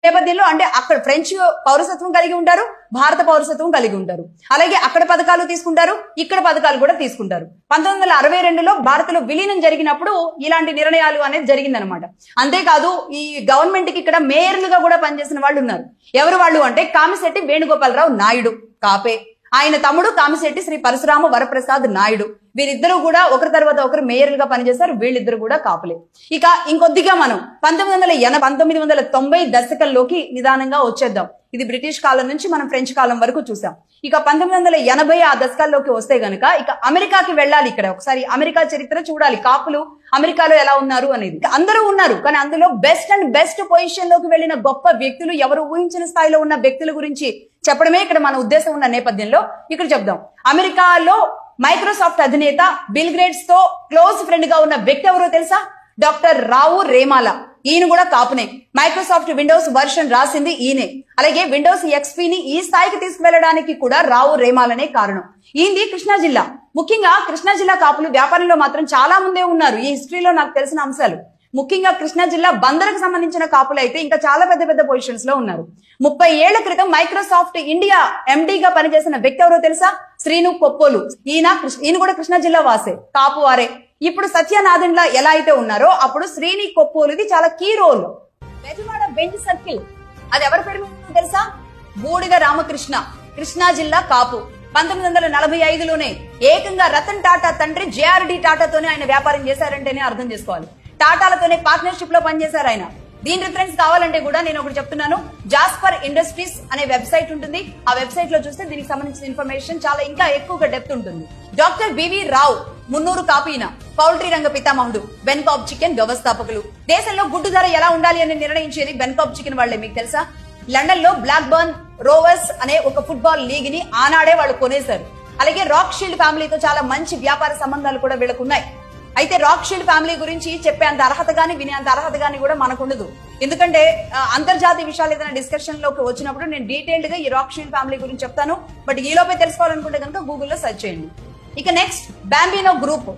నేపథ్యంలో అంటే అక్కడ ఫ్రెంచ్ పౌరసత్వం కలిగి ఉంటారు, భారత పౌరసత్వం కలిగి ఉంటారు. అలాగే అక్కడ పథకాలు తీసుకుంటారు, ఇక్కడ పథకాలు కూడా తీసుకుంటారు. 1962లో భారత్లో విలీనం జరిగినప్పుడు ఇలాంటి నిర్ణయాలు అనేది జరిగిందనమాట. అంతేకాదు ఈ గవర్నమెంట్ కి ఇక్కడ మేయర్లుగా కూడా పనిచేసిన వాళ్ళు ఉన్నారు. ఎవరు వాళ్ళు అంటే కామిశెట్టి వేణుగోపాలరావు నాయుడు కాపే, ఆయన తమ్ముడు కామిశెట్టి శ్రీ పరశురామ వరప్రసాద్ నాయుడు. వీరిద్దరూ కూడా ఒకరి తర్వాత ఒకరు మేయర్లుగా పనిచేశారు. వీళ్ళిద్దరు కూడా కాపులే. ఇక ఇంకొద్దిగా మనం 1990 దశకంలోకి నిదానంగా వచ్చేద్దాం. ఇది బ్రిటిష్ కాలం నుంచి మనం ఫ్రెంచ్ కాలం వరకు చూసాం. ఇక 1980 ఆ దశకాల్లోకి వస్తే గనక ఇక అమెరికాకి వెళ్ళాలి. ఇక్కడ ఒకసారి అమెరికా చరిత్ర చూడాలి. కాపులు అమెరికాలో ఎలా ఉన్నారు అనేది. అందరూ ఉన్నారు, కానీ అందులో బెస్ట్ పొజిషన్ లోకి వెళ్ళిన గొప్ప వ్యక్తులు ఎవరు, ఊహించిన స్థాయిలో ఉన్న వ్యక్తుల గురించి చెప్పడమే ఇక్కడ మన ఉద్దేశం ఉన్న నేపథ్యంలో ఇక్కడ చెప్దాం. అమెరికాలో మైక్రోసాఫ్ట్ అధినేత బిల్ గేట్స్ తో క్లోజ్ ఫ్రెండ్ గా ఉన్న వ్యక్తి ఎవరో తెలుసా? డాక్టర్ రావు రేమాల. ఈయన కూడా కాపునే. మైక్రోసాఫ్ట్ విండోస్ వర్షన్ రాసింది ఈయనే. అలాగే విండోస్ ఎక్స్పీని ఈ స్థాయికి తీసుకువెళ్ళడానికి కూడా రావు రేమాలనే కారణం. ఈయనది కృష్ణా జిల్లా. ముఖ్యంగా కృష్ణా జిల్లా కాపులు వ్యాపారంలో మాత్రం చాలా ముందే ఉన్నారు. ఈ హిస్టరీలో నాకు తెలిసిన అంశాలు ముఖ్యంగా కృష్ణా జిల్లా బందరకు సంబంధించిన కాపులు అయితే ఇంకా చాలా పెద్ద పొజిషన్స్ లో ఉన్నారు. 30 ఏళ్ల క్రితం మైక్రోసాఫ్ట్ ఇండియా ఎండీగా పనిచేసిన వ్యక్తి ఎవరో తెలుసా? శ్రీను కొప్పోలు. ఈయన కూడా కృష్ణా జిల్లా వాసే, కాపు వారే. ఇప్పుడు సత్యనాథన్లా ఎలా అయితే ఉన్నారో అప్పుడు శ్రీని కొప్పోలుది చాలా key role. Bezawada bench circle అది ఎవరి పేరు మీద తెలుసా? బూడిద రామకృష్ణ, కృష్ణా జిల్లా కాపు. 1945లోనే ఏకంగా రతన్ టాటా తండ్రి జేఆర్డి టాటాతోనే ఆయన వ్యాపారం చేశారంటేనే అర్థం చేసుకోవాలి. టాటాలతోనే పార్ట్నర్షిప్ లో పనిచేశారు ఆయన. దీని రిఫరెన్స్ కావాలంటే కూడా నేను ఒకటి చెప్తున్నాను. జాస్పర్ ఇండస్ట్రీస్ అనే వెబ్సైట్ ఉంటుంది. ఆ వెబ్సైట్ లో చూస్తే దీనికి సంబంధించిన ఇన్ఫర్మేషన్ చాలా ఇంకా ఎక్కువగా డెప్త్ ఉంటుంది. డాక్టర్ బివి రావు మున్నూరు కాపీన, పౌల్ట్రీ రంగ పితామహుడు, బెన్కాప్ చికెన్ వ్యవస్థాపకులు. దేశంలో గుడ్డు ధర ఎలా ఉండాలి అని నిర్ణయించేది బెన్కాప్ చికెన్ వాళ్లే. మీకు తెలుసా? లండన్ లో బ్లాక్ బర్న్ రోవర్స్ అనే ఒక ఫుట్బాల్ లీగ్ ని ఆనాడే వాళ్ళు కొనేశారు. అలాగే రాక్ షీల్డ్ ఫ్యామిలీతో చాలా మంచి వ్యాపార సంబంధాలు కూడా వీళ్ళకు ఉన్నాయి. అయితే రాక్ షీల్డ్ ఫ్యామిలీ గురించి చెప్పే అంత అర్హత గానీ వినే అంత అర్హత గానీ కూడా మనకు ఉండదు. ఎందుకంటే అంతర్జాతీయ విషయాలు ఏదైనా డిస్కషన్ లోకి వచ్చినప్పుడు నేను డీటెయిల్డ్ గా ఈ రాక్ షీల్డ్ ఫ్యామిలీ గురించి చెప్తాను. బట్ ఈ లోపే తెలుసుకోవాలనుకుంటే కనుక గూగుల్లో సెర్చ్ చేయండి. ఇక నెక్స్ట్ బాంబినో గ్రూప్.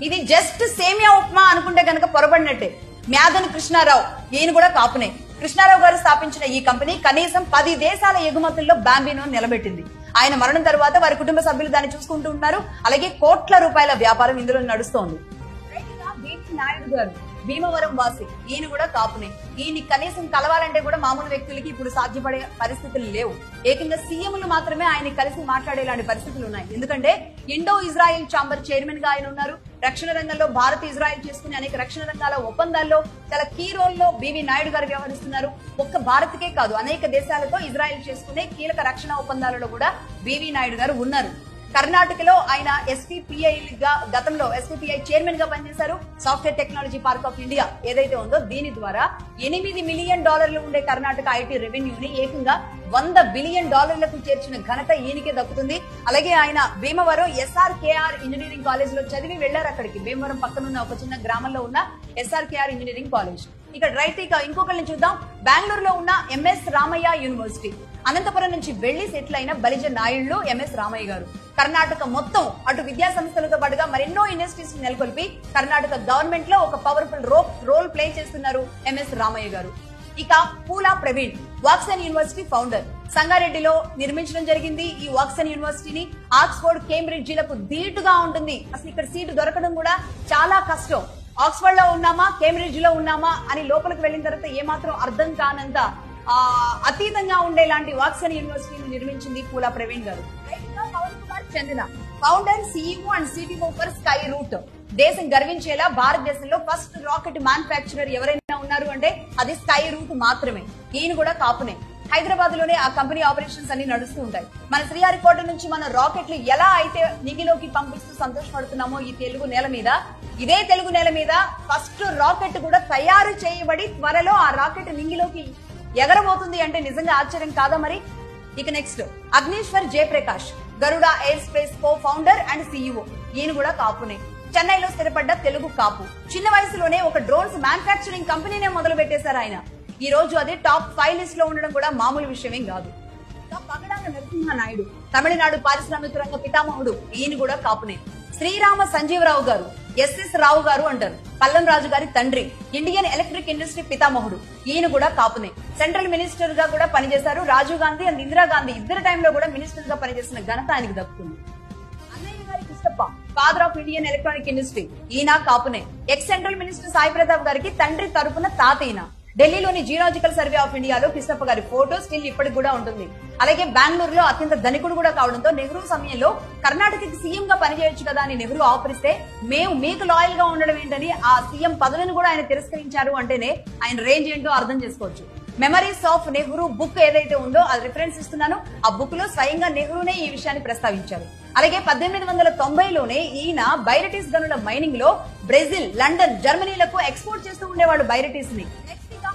ఇది జస్ట్ సేమియా ఉప్మా అనుకుంటే కనుక పొరబడినట్టే. మ్యాదన్ కృష్ణారావు, ఈయన కూడా కాపునే. కృష్ణారావు గారు స్థాపించిన ఈ కంపెనీ కనీసం 10 దేశాల ఎగుమతుల్లో బాంబినో నిలబెట్టింది. ఆయన మరణం తర్వాత వారి కుటుంబ సభ్యులు దాన్ని చూసుకుంటూ ఉన్నారు. అలాగే కోట్ల రూపాయల వ్యాపారం ఇందులో నడుస్తోంది. నాయుడు గారు భీమవరం వాసి, ఈయన కూడా కాపునే. ఈయన కనీసం కలవాలంటే కూడా మామూలు వ్యక్తులకి ఇప్పుడు సాధ్యపడే పరిస్థితులు లేవు. ఏకంగా సీఎంలు మాత్రమే ఆయన కలిసి మాట్లాడేలాంటి పరిస్థితులు ఉన్నాయి. ఎందుకంటే ఇండో ఇజ్రాయెల్ ఛాంబర్ చైర్మన్ గా ఆయన ఉన్నారు. రక్షణ రంగంలో భారత్ ఇజ్రాయెల్ చేసుకునే అనేక రక్షణ రంగాల ఒప్పందాల్లో చాలా కీ రోల్ లో బివి నాయుడు గారు వ్యవహరిస్తున్నారు. ఒక్క భారత్కే కాదు అనేక దేశాలతో ఇజ్రాయెల్ చేసుకునే కీలక రక్షణ ఒప్పందాలలో కూడా బివి నాయుడు గారు ఉన్నారు. కర్ణాటకలో ఆయన ఎస్పీపీఐ గా గతంలో ఎస్పీపీఐ చైర్మన్ గా పనిచేశారు. Software technology park of India ఏదైతే ఉందో దీని ద్వారా $8 మిలియన్ ఉండే కర్ణాటక ఐటీ రెవెన్యూని ఏకంగా $100 బిలియన్ చేర్చిన ఘనత ఈయనకే దక్కుతుంది. అలాగే ఆయన భీమవరం SRKR ఇంజనీరింగ్ కాలేజ్ లో చదివి వెళ్లారు అక్కడికి. భీమవరం పక్కనున్న ఒక చిన్న గ్రామంలో ఉన్న SRKR ఇంజనీరింగ్ కాలేజ్. ఇక్కడ రైట్ ఇక ఇంకొకరిని చూద్దాం. బెంగళూరులో ఉన్న MS రామయ్య యూనివర్సిటీ. అనంతపురం నుంచి వెళ్లి సెటిల్ అయిన బలిజ నాయుళ్లు MS రామయ్య గారు. కర్ణాటక మొత్తం అటు విద్యా సంస్థలతో పాటుగా మరెన్నో ఇండస్ట్రీస్ నెలకొల్పి కర్ణాటక గవర్నమెంట్ లో ఒక పవర్ఫుల్ రోల్ ప్లే చేస్తున్నారు MS రామయ్య గారు. ఇక పూలా ప్రవీణ్ వాక్సన్ యూనివర్సిటీ ఫౌండర్. సంగారెడ్డిలో నిర్మించడం జరిగింది ఈ వాక్సన్ యూనివర్సిటీని. ఆక్స్ఫర్డ్ కేంబ్రిడ్జిలకు ధీటుగా ఉంటుంది. అసలు ఇక్కడ సీటు దొరకడం కూడా చాలా కష్టం. ఆక్స్ఫర్డ్ లో ఉన్నామా కేంబ్రిడ్జ్ లో ఉన్నామా అని లోపలికి వెళ్ళిన తర్వాత ఏమాత్రం అర్థం కానంత అతీతంగా ఉండేలాంటి వాక్సన్ యూనివర్సిటీని నిర్మించింది పూలా ప్రవీణ్ గారు. Pawan Kumar Chandana founder, CEO and CTO for Skyroot. దేశం గర్వించేలా భారతదేశంలో ఫస్ట్ రాకెట్ మ్యానుఫ్యాక్చరర్ ఎవరైనా ఉన్నారు అంటే అది స్కై రూట్ మాత్రమే. ఈయన కూడా కాపునే. హైదరాబాద్ లోనే ఆ కంపెనీ ఆపరేషన్స్ అన్ని నడుస్తూ ఉంటాయి. మన శ్రీహరికోట నుంచి మన రాకెట్లు ఎలా అయితే నిగిలోకి పంపిస్తూ సంతోషపడుతున్నామో ఈ తెలుగు నేల మీద, ఇదే తెలుగు నేల మీద ఫస్ట్ రాకెట్ కూడా తయారు చేయబడి త్వరలో ఆ రాకెట్ నింగిలోకి ఎగరబోతుంది అంటే నిజంగా ఆశ్చర్యం కాదా మరి? ఇక next Agnishwar Jayaprakash, Garuda aerospace co founder and CEO. ఈయన కూడా కాపునే. చెన్నైలో స్థిరపడ్డ తెలుగు కాపు. చిన్న వయసులోనే ఒక డ్రోన్స్ మ్యానుఫ్యాక్చరింగ్ కంపెనీనే మొదలు పెట్టేశారు ఆయన. ఈ రోజు అది టాప్ 5 లిస్ట్ లో ఉండడం కూడా మామూలు విషయమేం కాదు. పగడాల నరసింహ నాయుడు తమిళనాడు పారిశ్రామిక రంగ పితామహుడు. ఈయన కూడా కాపునే. శ్రీరామ సంజీవరావు గారు ఎస్ఎస్ రావు గారు అంటారు. పల్లం రాజు గారి తండ్రి, ఇండియన్ ఎలక్ట్రిక్ ఇండస్ట్రీ పితామహుడు. ఈయన కూడా కాపునే. సెంట్రల్ మినిస్టర్ గా కూడా పనిచేశారు. రాజీవ్ గాంధీ అండ్ ఇందిరాగాంధీ ఇద్దరు టైంలో కూడా మినిస్టర్ గా పనిచేసిన ఘనత ఆయనకు దక్కుతుంది. Father of Indian electronic industry, ఈయన కాపునే. Ex central minister Sai Pratap గారికి తండ్రి తరపున తాత ఈయన. ఢిల్లీలోని జియోలాజికల్ సర్వే ఆఫ్ ఇండియాలో కిష్టప్ప గారి ఫోటో స్టిల్ ఇప్పటికి కూడా ఉంటుంది. అలాగే బెంగళూరులో అత్యంత ధనికుడు కూడా కావడంతో నెహ్రూ సమయంలో కర్ణాటకకి సీఎం గా పనిచేయొచ్చు కదా అని నెహ్రూ ఆఫరిస్తే మేము మీకు లాయల్ గా ఉండడం ఏంటని ఆ సీఎం పదవిని కూడా ఆయన తిరస్కరించారు అంటేనే ఆయన రేంజ్ ఏంటో అర్థం చేసుకోవచ్చు. మెమరీస్ ఆఫ్ నెహ్రూ బుక్ ఏదైతే ఉందో అది రిఫరెన్స్ ఇస్తున్నాను. ఆ బుక్ లో స్వయంగా నెహ్రూనే ఈ విషయాన్ని ప్రస్తావించారు. అలాగే 1890లోనే ఈయన బైరటీస్ గనుల మైనింగ్ లో బ్రెజిల్, లండన్, జర్మనీలకు ఎక్స్పోర్ట్ చేస్తూ ఉండేవాడు బైరటీస్ ని.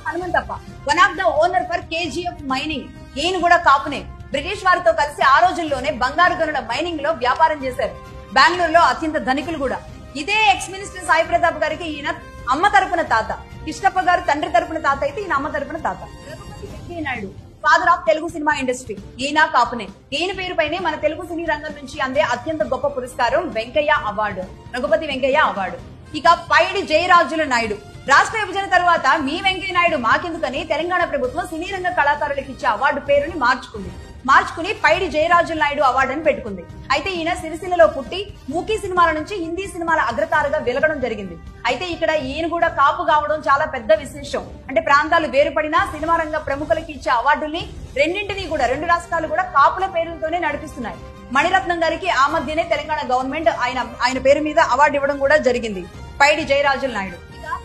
Hanumanthappa, one of the owner for KGF mining, ఈయన కూడా కాపునే. బ్రిటిష్ వారితో కలిసి ఆ రోజుల్లోనే బంగారు గనుల మైనింగ్ లో వ్యాపారం చేశారు. బెంగళూరులో అత్యంత ధనికులు కూడా. ఇదే ఎక్స్ మినిస్టర్ సాయి ప్రతాప్ గారికి ఈయన అమ్మ తరపున తాత, కిష్టప్ప గారు తండ్రి తరపున తాత అయితే ఈయన అమ్మ తరపున తాత. Raghupathi Venkaiah Naidu, father of Telugu cinema industry, ఈయన కాపునే. ఈయన పేరుపైనే మన తెలుగు సినీ రంగం నుంచి అందే అత్యంత గొప్ప పురస్కారం వెంకయ్య అవార్డు, రఘుపతి వెంకయ్య అవార్డు. ఇక పైడి జయరాజుల నాయుడు, రాష్ట్ర విభజన తర్వాత మీ వెంకయ్య నాయుడు మాకెందుకని తెలంగాణ ప్రభుత్వం సినీ రంగ కళాకారులకు ఇచ్చే అవార్డు పేరుని మార్చుకుని పైడి జయరాజుల నాయుడు అవార్డు అని పెట్టుకుంది. అయితే ఈయన సిరిసిల్లలో పుట్టి మూకీ సినిమాల నుంచి హిందీ సినిమాల అగ్రతారగా వెలగడం జరిగింది. అయితే ఇక్కడ ఈయన కూడా కాపు కావడం చాలా పెద్ద విశేషం. అంటే ప్రాంతాలు వేరుపడినా సినిమా రంగ ప్రముఖులకి ఇచ్చే అవార్డుల్ని రెండింటినీ కూడా రెండు రాష్ట్రాలు కూడా కాపుల పేరుతోనే నడిపిస్తున్నాయి. మణిరత్నం గారికి ఆ మధ్యనే తెలంగాణ గవర్నమెంట్ ఆయన పేరు మీద అవార్డు ఇవ్వడం కూడా జరిగింది. పైడి జయరాజుల నాయుడు.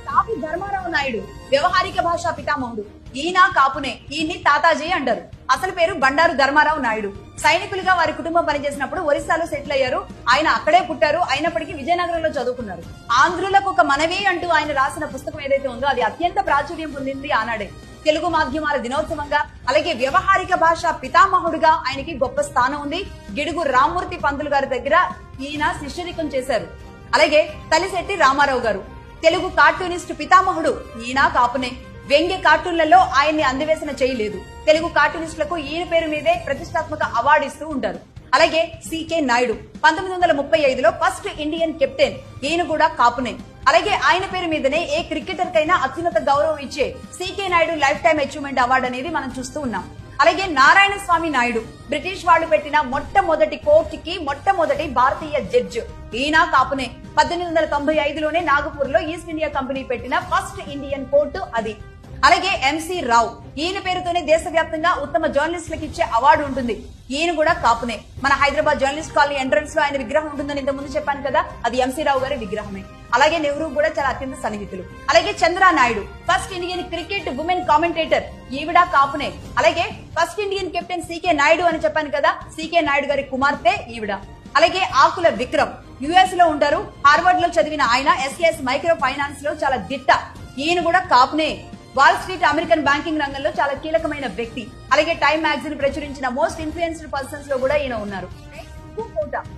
తాపి ధర్మారావు నాయుడు, వ్యవహారిక భాషా పితామహుడు, ఈయన కాపునే. ఈయన్ని తాతాజీ అంటారు. అసలు పేరు బండారు ధర్మారావు నాయుడు. సైనికులుగా వారి కుటుంబం పనిచేసినప్పుడు ఒరిస్సాలో సెటిల్ అయ్యారు. ఆయన అక్కడే పుట్టారు. అయినప్పటికీ విజయనగరంలో చదువుకున్నారు. ఆంధ్రులకు ఒక మనవి అంటూ ఆయన రాసిన పుస్తకం ఏదైతే ఉందో అది అత్యంత ప్రాచుర్యం పొందింది ఆనాడే. తెలుగు మాధ్యమాల దినోత్సవంగా, అలాగే వ్యవహారిక భాష పితామహుడుగా ఆయనకి గొప్ప స్థానం ఉంది. గిడుగు రామ్మూర్తి పంతులు గారి దగ్గర ఈయన శిష్యరికం చేశారు. అలాగే తలిశెట్టి రామారావు గారు, తెలుగు కార్టూనిస్ట్ పితామహుడు, ఈయన కాపునే. వ్యంగ్య కార్టూన్లలో ఆయన్ని అందివేసిన చేయలేదు. తెలుగు కార్టూనిస్టులకు ఈయన పేరు మీదే ప్రతిష్టాత్మక అవార్డు ఇస్తూ ఉంటారు. అలాగే సికే నాయుడు, 1935లో ఫస్ట్ ఇండియన్ కెప్టెన్, ఈయన కూడా కాపునే. అలాగే ఆయన పేరు మీదనే ఏ క్రికెటర్ కైనా అత్యున్నత గౌరవం ఇచ్చే CK Naidu life time achievement award అనేది మనం చూస్తూ ఉన్నాం. అలాగే నారాయణ స్వామి నాయుడు, బ్రిటిష్ వాళ్ళు పెట్టిన మొట్టమొదటి కోర్టుకి మొట్టమొదటి భారతీయ జడ్జ్, ఈయన కాపునే. 1895లోనే నాగపూర్ లో ఈస్ట్ ఇండియా కంపెనీ పెట్టిన ఫస్ట్ ఇండియన్ కోర్టు అది. అలాగే ఎంసీ రావు, ఈయన పేరుతోనే దేశవ్యాప్తంగా ఉత్తమ జర్నలిస్టులకు ఇచ్చే అవార్డు ఉంటుంది. ఈయన కూడా కాపునే. మన హైదరాబాద్ జర్నలిస్ట్ కాలనీ ఎంట్రన్స్ లో ఆయన విగ్రహం ఉంటుందని ఇంత ముందు చెప్పాను కదా, అది ఎంసీ రావు గారి విగ్రహమే. అలాగే నెహ్రూ కూడా చాలా అత్యంత సన్నిహితులు. అలాగే Chandra Naidu, first Indian cricket women commentator, ఈవిడ కాపునే. అలాగే first Indian captain CK Naidu అని చెప్పాను కదా, సికే నాయుడు గారి కుమార్తె ఈవిడ. అలాగే ఆకుల విక్రమ్, యుఎస్ లో ఉంటారు. హార్వర్డ్ లో చదివిన ఆయన ఎస్కేఎస్ మైక్రో ఫైనాన్స్ లో చాలా దిట్ట. ఈయన కూడా కాపునే. వాల్ స్ట్రీట్ అమెరికన్ బ్యాంకింగ్ రంగంలో చాలా కీలకమైన వ్యక్తి. అలాగే టైమ్ మ్యాగజైన్ ప్రచురించిన మోస్ట్ ఇన్ఫ్లుయెన్స్డ్ పర్సన్స్ లో కూడా ఈయన ఉన్నారు.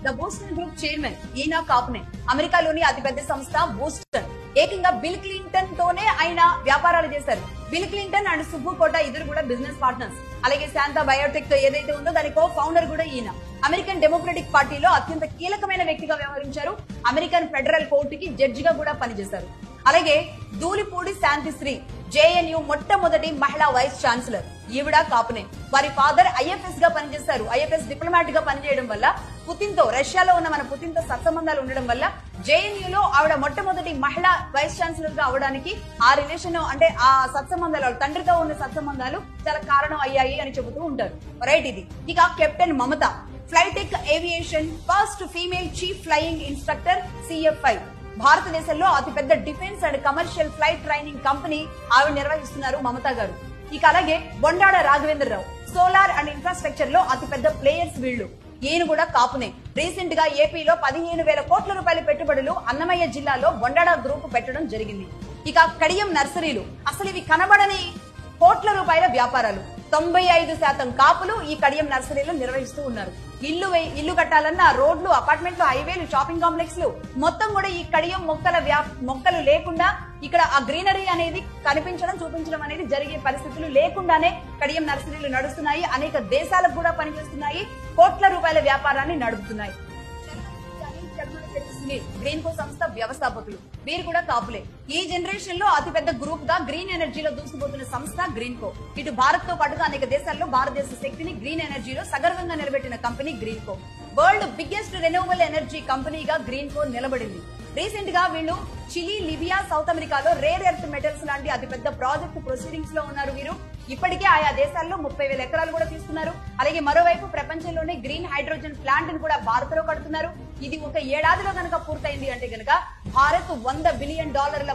ద బోస్టన్ గ్రూప్ చైర్మన్, ఈయన కాపునే. అమెరికాలోని అతిపెద్ద సంస్థ బోస్టన్. ఏకంగా బిల్ క్లింటన్ తోనే ఆయన వ్యాపారాలు చేశారు. బిల్ క్లింటన్ అండ్ సుబ్బు కోట ఇద్దరు కూడా బిజినెస్ పార్ట్నర్స్. అలాగే శాంతా బయోటెక్ ఏదైతే ఉందో దాని కో ఫౌండర్ కూడా ఈయన. అమెరికన్ డెమోక్రటిక్ పార్టీలో అత్యంత కీలకమైన వ్యక్తిగా వ్యవహరించారు. అమెరికన్ ఫెడరల్ కోర్టుకి జడ్జిగా కూడా పనిచేశారు. అలాగే ధూళిపూడి శాంతిశ్రీ, జేఎన్యూ మొట్టమొదటి మహిళా వైస్ ఛాన్సలర్, ఈవిడ కాపునే. వారి ఫాదర్ ఐఎఫ్ఎస్ గా పనిచేశారు. ఐఎఫ్ఎస్ డిప్లొమాట్ గా పనిచేయడం వల్ల పుతిన్ తో, రష్యాలో ఉన్న మన పుతిన్ తో సత్సంబంధాలు ఉండడం వల్ల జేఎన్యూలో ఆవిడ మొట్టమొదటి మహిళా వైస్ ఛాన్సలర్ గా అవడానికి ఆ రిలేషన్ అంటే ఆ సత్సంబంధాలు, తండ్రితో ఉన్న సత్సంబంధాలు చాలా కారణం అయ్యాయి అని చెబుతూ ఉంటారు. రైట్, ఇది. ఇక కెప్టెన్ మమత, Flytech aviation first female chief flying instructor, CFI. భారతదేశంలో అతిపెద్ద defence and commercial flight training company ఆవిడ నిర్వహిస్తున్నారు మమతా గారు. ఇక అలాగే Bondada Raghavendra Rao, solar and infrastructure లో అతిపెద్ద ప్లేయర్స్ వీళ్లు. ఈయన కూడా కాపునే. రీసెంట్ గా ఏపీలో 15,000 కోట్ల రూపాయల పెట్టుబడులు అన్నమయ్య జిల్లాలో బొండాడ గ్రూప్ పెట్టడం జరిగింది. ఇక కడియం నర్సరీలు, అసలు ఇవి కనబడని కోట్ల రూపాయల వ్యాపారాలు. 95% కాపులు ఈ కడియం నర్సరీలు నిర్వహిస్తూ ఉన్నారు. ఇల్లు కట్టాలన్న రోడ్లు, అపార్ట్మెంట్లు, హైవేలు, షాపింగ్ కాంప్లెక్స్లు మొత్తం కూడా ఈ కడియం మొక్కలు లేకుండా ఇక్కడ ఆ గ్రీనరీ అనేది కనిపించడం, చూపించడం అనేది జరిగే పరిస్థితులు లేకుండానే కడియం నర్సరీలు నడుస్తున్నాయి. అనేక దేశాలకు కూడా పనిచేస్తున్నాయి. కోట్ల రూపాయల వ్యాపారాన్ని నడుపుతున్నాయి. సునీల్ గ్రీన్ కో సంస్థ వ్యవస్థాపకులు. వీరు కూడా కాపులే. ఈ జనరేషన్ లో అతిపెద్ద గ్రూప్ గా గ్రీన్ ఎనర్జీలో దూసుకుపోతున్న సంస్థ గ్రీన్ కో. ఇటు భారత్ తో పాటుగా అనేక దేశాల్లో భారతదేశ శక్తిని గ్రీన్ ఎనర్జీలో సగర్వంగా నిలబెట్టిన company Greenko. World biggest renewable energy కంపెనీగా గ్రీన్ కో నిలబడింది. రీసెంట్ గా వీళ్ళు చిలీ, లిబియా, సౌత్ అమెరికాలో రేర్ ఎర్త్ మెటల్స్ లాంటి అతిపెద్ద ప్రాజెక్టు ప్రొసీడింగ్స్ లో ఉన్నారు వీరు. ఇప్పటికే ఆయా దేశాల్లో 30,000 ఎకరాలు కూడా తీసుకున్నారు. అలాగే మరోవైపు ప్రపంచంలోనే గ్రీన్ హైడ్రోజన్ ప్లాంట్ ని కూడా భారత్ లో కడుతున్నారు. ఇది ఒక ఏడాదిలో కనుక పూర్తయింది అంటే గనక భారత్ $100 బిలియన్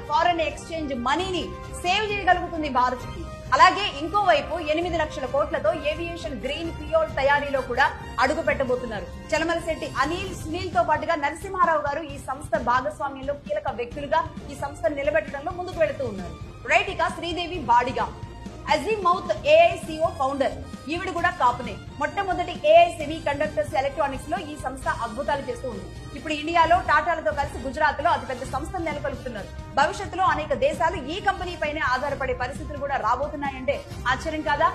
ఫారెన్ ఎక్స్చేంజ్ మనీని సేవ్ చేయగలుగుతుంది భారత్ కి. అలాగే ఇంకోవైపు 8 లక్షల కోట్లతో ఏవియేషన్ గ్రీన్ ఫ్యూయల్ తయారీలో కూడా అడుగు పెట్టబోతున్నారు. చలమలశెట్టి అనిల్, సునీల్ తో పాటుగా నరసింహారావు గారు ఈ సంస్థ భాగస్వామ్యంలో కీలక వ్యక్తులుగా ఈ సంస్థను నిలబెట్టడంలో ముందుకు వెళుతూ ఉన్నారు. రైట్, ఇక శ్రీదేవి బాడిగా అజిమౌత్ ఏఐసిఓ ఫౌండర్. ఈవిడ కూడా కాపునే. మొట్టమొదటి ఏఐ సెమీ కండక్టర్స్ ఎలక్ట్రానిక్స్ లో ఈ సంస్థ అద్భుతాలు చేస్తూ ఉంది. ఇప్పుడు ఇండియాలో టాటాలతో కలిసి గుజరాత్ లో అతిపెద్ద సంస్థను నెలకొల్పుతున్నారు. భవిష్యత్తులో అనేక దేశాలు ఈ కంపెనీ పైనే ఆధారపడే పరిస్థితులు కూడా రాబోతున్నాయంటే ఆశ్చర్యం కాదా?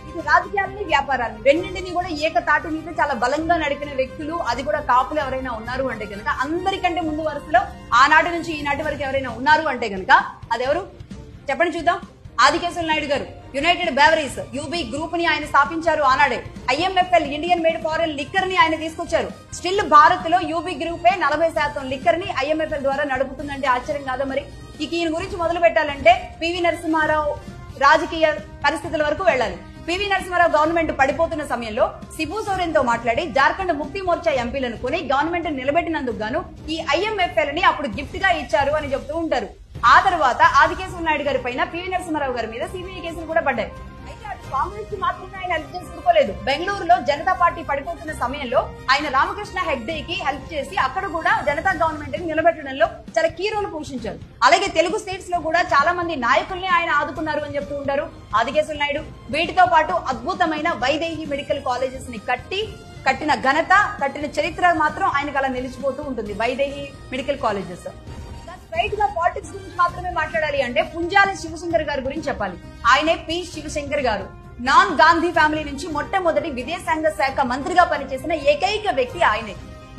ఇది రాజకీయాలని, వ్యాపారాన్ని రెండింటినీ కూడా ఏకతాటి మీద చాలా బలంగా నడిపిన వ్యక్తులు, అది కూడా కాపులు ఎవరైనా ఉన్నారు అంటే గనక, అందరికంటే ముందు వరుసలో ఆనాటి నుంచి ఈనాటి వరకు ఎవరైనా ఉన్నారు అంటే గనక అదెవరు చెప్పండి చూద్దాం. ఆదికేశవ నాయుడు గారు యునైటెడ్ బెవరీస్ యూబీ గ్రూప్ ని ఆయన స్థాపించారు ఆనాడే. IMFL Indian made foreign liquor ని ఆయన తీసుకొచ్చారు. స్టిల్ భారత్ లో యూబీ గ్రూపే 40% లిక్కర్ ని IMFL ద్వారా నడుపుతుందంటే ఆశ్చర్యం కాదా? మరి ఇక ఈయన గురించి మొదలు పెట్టాలంటే పివి నరసింహారావు రాజకీయ పరిస్థితుల వరకు వెళ్ళాలి. పివి నరసింహారావు గవర్నమెంట్ పడిపోతున్న సమయంలో శిబు సోరెన్ తో మాట్లాడి జార్ఖండ్ ముక్తి మోర్చా ఎంపీలను కొని గవర్నమెంట్ నిలబెట్టినందుకు గాను ఈ IMFL ని అప్పుడు గిఫ్ట్ గా ఇచ్చారు అని చెప్తూ ఉంటారు. ఆ తర్వాత ఆదికేశవ నాయుడు గారి పైన పివి నరసింహారావు గారి మీద సిబిఐ కేసులు కూడా పడ్డాయి. అయితే అటు కాంగ్రెస్ కి మాత్రమే ఆయన హెల్ప్ చేసి ఊరుకోలేదు. బెంగళూరులో జనతా పార్టీ పడిపోతున్న సమయంలో ఆయన రామకృష్ణ హెగ్డే కి హెల్ప్ చేసి అక్కడ కూడా జనతా గవర్నమెంట్ ని నిలబెట్టడంలో చాలా కీ రోల్ పోషించారు. అలాగే తెలుగు స్టేట్స్ లో కూడా చాలా మంది నాయకుల్ని ఆయన ఆదుకున్నారు అని చెప్తూ ఉంటారు ఆదికేశవ నాయుడు. వీటితో పాటు అద్భుతమైన వైదేహి మెడికల్ కాలేజెస్ ని కట్టిన ఘనత, కట్టిన చరిత్ర మాత్రం ఆయనకు అలా నిలిచిపోతూ ఉంటుంది. Vaidehi medical colleges. రైట్ గా పాలిటిక్స్ గురించి మాత్రమే మాట్లాడాలి అంటే పుంజాల శివశంకర్ గారి గురించి చెప్పాలి. ఆయనే పి శివశంకర్ గారు. నాన్ గాంధీ ఫ్యామిలీ నుంచి మొట్టమొదటి విదేశాంగ శాఖ మంత్రిగా పనిచేసిన ఏకైక వ్యక్తి ఆయనే.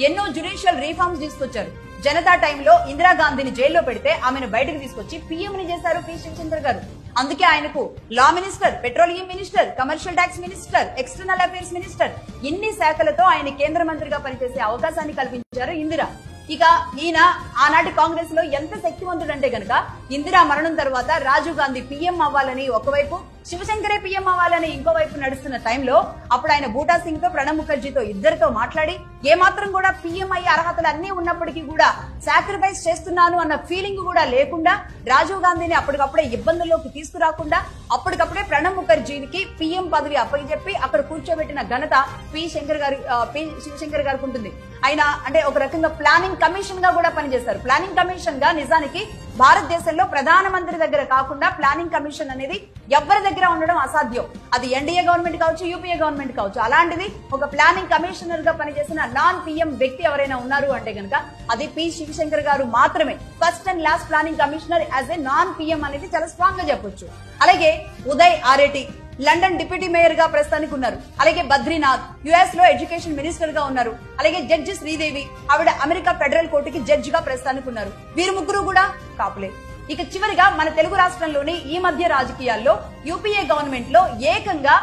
ఎన్నో జ్యుడిషియల్ రిఫార్మ్స్ తీసుకొచ్చారు. జనతా టైంలో ఇందిరాగాంధీని జైల్లో పెడితే ఆమెను బయటకు తీసుకొచ్చి పీఎం ని చేశారు పి శివశంకర్ గారు. అందుకే ఆయనకు law minister, petroleum minister, commercial tax minister, external affairs minister, ఇన్ని శాఖలతో ఆయన కేంద్ర మంత్రిగా పనిచేసే అవకాశాన్ని కల్పించారు ఇందిరా. ఇక ఈయన ఆనాటి కాంగ్రెస్ లో ఎంత శక్తివంతుడంటే గనక ఇందిరా మరణం తర్వాత రాజీవ్ గాంధీ పీఎం అవ్వాలని ఒకవైపు, శివశంకరే పీఎం అవ్వాలని ఇంకోవైపు నడుస్తున్న టైంలో అప్పుడు ఆయన బూటా సింగ్ తో, ప్రణబ్ ముఖర్జీతో ఇద్దరితో మాట్లాడి ఏమాత్రం కూడా పీఎం అయ్యే అర్హతలు అన్ని ఉన్నప్పటికీ కూడా సాక్రిఫైస్ చేస్తున్నాను అన్న ఫీలింగ్ కూడా లేకుండా రాజీవ్ గాంధీని అప్పటికప్పుడే ఇబ్బందుల్లోకి తీసుకురాకుండా అప్పటికప్పుడే ప్రణబ్ ముఖర్జీకి పీఎం పదవి అప్పగిచెప్పి అక్కడ కూర్చోబెట్టిన ఘనత పి శివశంకర్ గారికి ఉంటుంది. ఆయన అంటే ఒక రకంగా ప్లానింగ్ కమిషన్ గా కూడా పనిచేస్తారు. ప్లానింగ్ కమిషన్ గా నిజానికి భారతదేశంలో ప్రధానమంత్రి దగ్గర కాకుండా ప్లానింగ్ కమిషన్ అనేది ఎవరి దగ్గర ఉండడం అసాధ్యం. అది ఎన్డీఏ గవర్నమెంట్ కావచ్చు, యూపీఏ గవర్నమెంట్ కావచ్చు. అలాంటిది ఒక ప్లానింగ్ కమిషనర్ గా పనిచేసిన నాన్ పీఎం వ్యక్తి ఎవరైనా ఉన్నారు అంటే గనక అది పి శివశంకర్ గారు మాత్రమే. First and last planning commissioner as a non PM అనేది చాలా స్ట్రాంగ్ గా చెప్పొచ్చు. అలాగే Uday Areti London deputy mayor గా ప్రస్తుతానికి ఉన్నారు. అలాగే బద్రీనాథ్ యుఎస్ లో ఎడ్యుకేషన్ మినిస్టర్ గా ఉన్నారు. అలాగే జడ్జి శ్రీదేవి, ఆవిడ అమెరికా ఫెడరల్ కోర్టుకి జడ్జి గా ప్రస్తుతానికి ఉన్నారు. వీరు ముగ్గురు కూడా కాపులే. ఇక చివరిగా మన తెలుగు రాష్ట్రంలోని ఈ మధ్య రాజకీయాల్లో యూపీఏ గవర్నమెంట్ లో ఏకంగా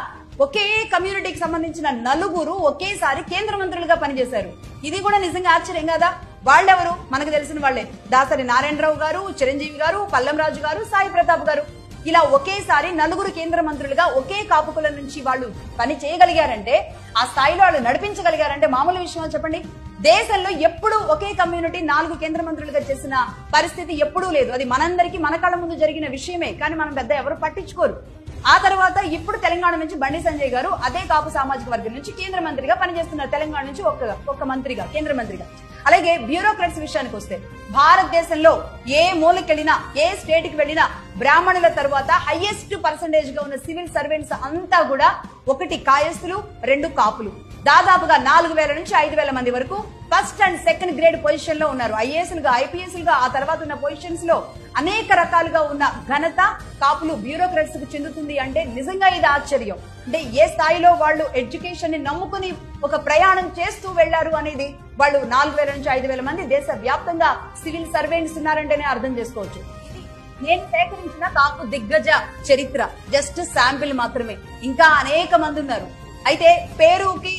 ఒకే కమ్యూనిటీకి సంబంధించిన 4 ఒకేసారి కేంద్ర మంత్రులుగా పనిచేశారు. ఇది కూడా నిజంగా ఆశ్చర్యం కదా? వాళ్ళెవరు? మనకు తెలిసిన వాళ్లే. దాసరి నారాయణరావు గారు, చిరంజీవి గారు, పల్లం రాజు గారు, సాయి ప్రతాప్ గారు. ఇలా ఒకేసారి 4 కేంద్ర మంత్రులుగా ఒకే కాపుకుల నుంచి వాళ్ళు పని చేయగలిగారంటే, ఆ స్థాయిలో వాళ్ళు నడిపించగలిగారంటే మామూలు విషయం చెప్పండి. దేశంలో ఎప్పుడు ఒకే కమ్యూనిటీ 4 కేంద్ర మంత్రులుగా చేసిన పరిస్థితి ఎప్పుడూ లేదు. అది మనందరికీ మన కళ్ళ ముందు జరిగిన విషయమే, కానీ మనం పెద్ద ఎవరు పట్టించుకోరు. ఆ తర్వాత ఇప్పుడు తెలంగాణ నుంచి బండి సంజయ్ గారు అదే కాపు సామాజిక వర్గం నుంచి కేంద్ర మంత్రిగా పనిచేస్తున్నారు. తెలంగాణ నుంచి ఒక్క మంత్రిగా, కేంద్ర మంత్రిగా. అలాగే బ్యూరోక్రాట్స్ విషయానికి వస్తే భారతదేశంలో ఏ మూలకెళ్ళినా, ఏ స్టేట్ కి వెళ్ళినా బ్రాహ్మణుల తర్వాత హైయెస్ట్ పర్సంటేజ్ గా ఉన్న సివిల్ సర్వెంట్స్ అంతా కూడా 1 కాయస్థులు, 2 కాపులు. దాదాపుగా 4000 నుంచి 5000 మంది వరకు first and second grade position లో ఉన్నారు. ఐఏఎస్లుగా, ఐపీఎస్లుగా, ఆ తర్వాత ఉన్న పొజిషన్స్ లో అనేక రకాలుగా ఉన్న ఘనత కాపులు బ్యూరోక్రాట్స్ కు చెందుతుంది అంటే నిజంగా ఇది ఆశ్చర్యం. అంటే ఏ స్థాయిలో వాళ్ళు ఎడ్యుకేషన్ ని నమ్ముకుని ఒక ప్రయాణం చేస్తూ వెళ్లారు అనేది వాళ్ళు 4000 నుంచి 5000 మంది దేశ వ్యాప్తంగా సివిల్ సర్వెంట్స్ ఉన్నారంటేనే అర్థం చేసుకోవచ్చు. నేను సేకరించిన కాపు దిగ్గజ చరిత్ర జస్ట్ శాంపిల్ మాత్రమే, ఇంకా అనేక మంది ఉన్నారు. అయితే పేరుకి